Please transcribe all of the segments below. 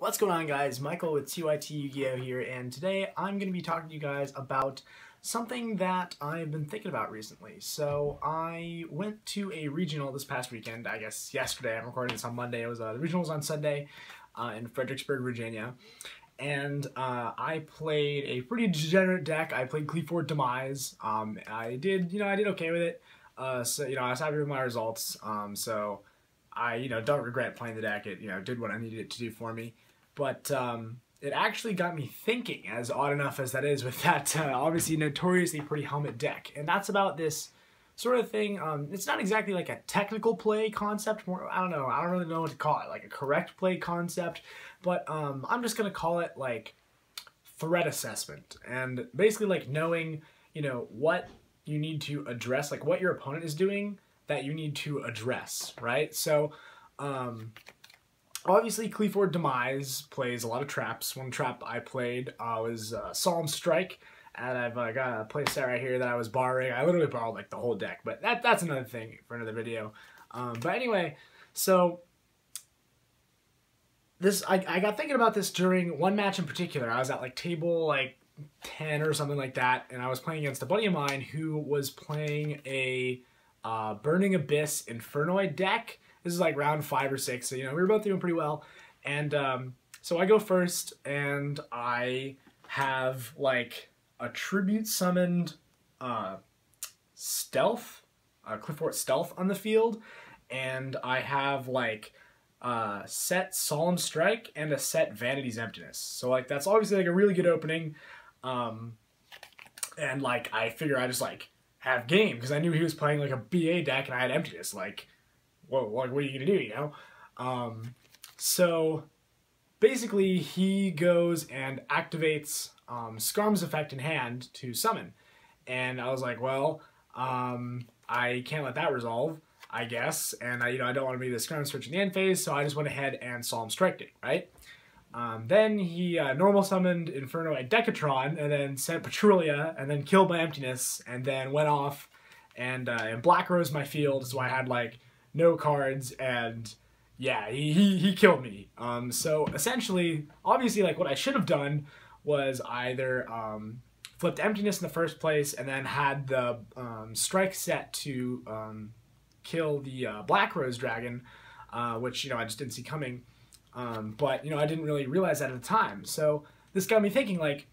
What's going on, guys? Michael with TYT YuGiOh here, and today I'm going to be talking to you guys about something that I've been thinking about recently. So I went to a regional this past weekend, I guess yesterday. I'm recording this on Monday. It was the regional was on Sunday in Fredericksburg, Virginia, and I played a pretty degenerate deck. I played Qliphort Demise. I did okay with it. So I was happy with my results. So I don't regret playing the deck. It did what I needed it to do for me. But it actually got me thinking, as odd enough as that is, with that obviously notoriously pretty helmet deck. And that's about this sort of thing. It's not exactly like a technical play concept. More, I don't really know what to call it, like a correct play concept. But I'm just going to call it like threat assessment. And basically like knowing, what you need to address, like what your opponent is doing that you need to address, right? So, obviously, Qliphort Demise plays a lot of traps. One trap I played was Solemn Strike, and I've got a play set right here that I was borrowing. I literally borrowed like the whole deck, but that's another thing for another video. But anyway, so I got thinking about this during one match in particular. I was at like table like 10 or something like that, and I was playing against a buddy of mine who was playing a Burning Abyss Infernoid deck. This is like round 5 or 6, so we were both doing pretty well. And so I go first, and I have like a tribute summoned Stealth, Qliphort Stealth on the field, and I have like set Solemn Strike and a set Vanity's Emptiness. So like that's obviously like a really good opening, and like I figure I just like have game because I knew he was playing like a BA deck and I had Emptiness. Like, whoa, what are you gonna do, So basically he goes and activates Skarm's effect in hand to summon. And I was like, well, I can't let that resolve, I guess. And I don't want to be the Skarm switch in the end phase, so I just went ahead and Solemn Striked it, right? Then he normal summoned Inferno and Decatron, and then sent Petrulia, and then killed my Emptiness, and then went off and Black Rose my field, so I had like no cards, and yeah, he killed me. So essentially, obviously, like what I should have done was either flipped Emptiness in the first place, and then had the strike set to kill the Black Rose Dragon, which I just didn't see coming. But I didn't really realize that at the time. So this got me thinking, like,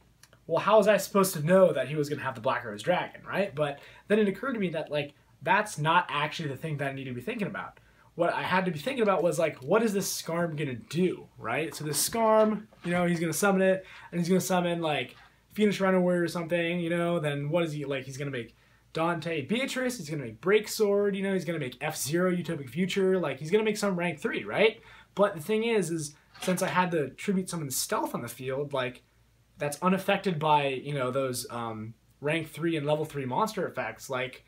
well, how was I supposed to know that he was going to have the Black Rose Dragon, right? But then it occurred to me that like that's not actually the thing that I need to be thinking about. What I had to be thinking about was like, what is this Skarm gonna do, right? So this Skarm, he's gonna summon it, and he's gonna summon like Phoenix Rhino Warrior or something, then what is he like? He's gonna make Dante Beatrice, he's gonna make Break Sword, he's gonna make F-Zero Utopic Future, like he's gonna make some rank 3, right? But the thing is since I had the tribute summon Stealth on the field, like that's unaffected by, those rank 3 and level 3 monster effects, like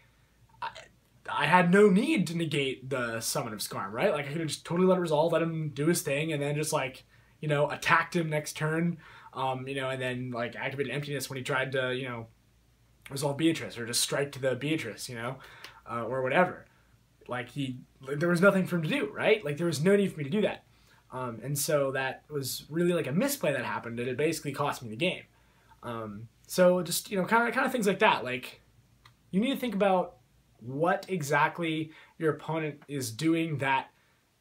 I had no need to negate the summon of Skarm, right? Like I could have just totally let it resolve, let him do his thing, and then just like, attacked him next turn, and then like activated Emptiness when he tried to, resolve Beatrice, or just strike to the Beatrice, or whatever. Like there was nothing for him to do, right? Like there was no need for me to do that. And so that was really like a misplay that happened, and it basically cost me the game. So just, kind of things like that. Like you need to think about what exactly your opponent is doing that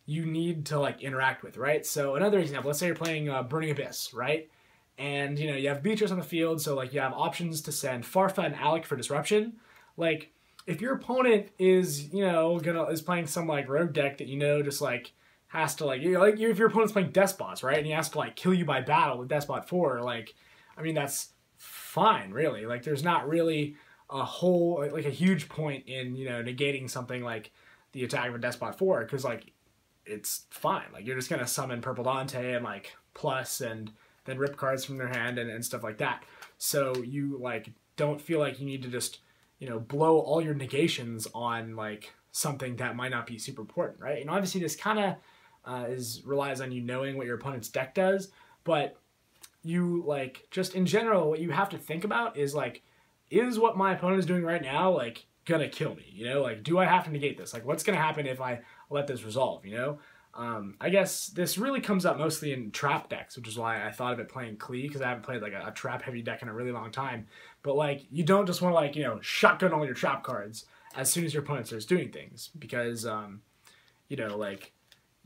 you need to like interact with, right? So another example, let's say you're playing Burning Abyss, right? And you have Beatrice on the field, so like you have options to send Farfa and Alec for disruption. Like if your opponent is is playing some like rogue deck that just like has to like if your opponent's playing Despots, right, and he has to like kill you by battle with Despot 4, like I mean that's fine, really. Like there's not really a whole like a huge point in negating something like the attack of a Despot 4, because like it's fine. Like you're just gonna summon Purple Dante and like plus and then rip cards from their hand and stuff like that. So you like don't feel like you need to just blow all your negations on like something that might not be super important, right? And obviously this kind of relies on knowing what your opponent's deck does, but you like just in general what you have to think about is like, is what my opponent is doing right now like gonna kill me? Like do I have to negate this? Like what's gonna happen if I let this resolve? I guess this really comes up mostly in trap decks, which is why I thought of it playing Qli, because I haven't played like a trap heavy deck in a really long time. But like, you don't just want to like, you know, shotgun all your trap cards as soon as your opponent starts doing things, because you know, like,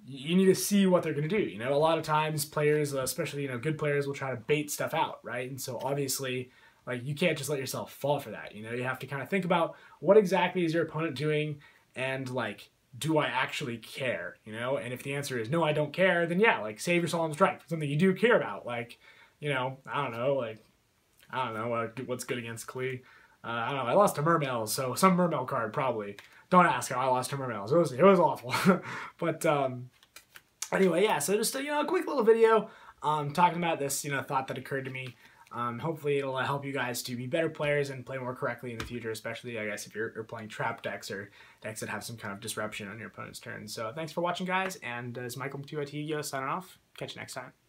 you need to see what they're going to do. You know, a lot of times players, especially, you know, good players, will try to bait stuff out, right? And so obviously, like, you can't just let yourself fall for that. You know, you have to kind of think about what exactly is your opponent doing, and like, do I actually care? You know, and if the answer is no, I don't care, then yeah, like, save your solemn strike for something you do care about. Like, you know, I don't know what's good against Qli. I don't know. I lost to Mermails, so some Mermail card probably. Don't ask how I lost to Mermails. It was awful. But anyway, yeah. So just a quick little video talking about this thought that occurred to me. Hopefully it'll help you guys to be better players and play more correctly in the future, especially I guess if you're playing trap decks or decks that have some kind of disruption on your opponent's turn. So thanks for watching, guys, and this is Michael from TYT YuGiOh signing off. Catch you next time.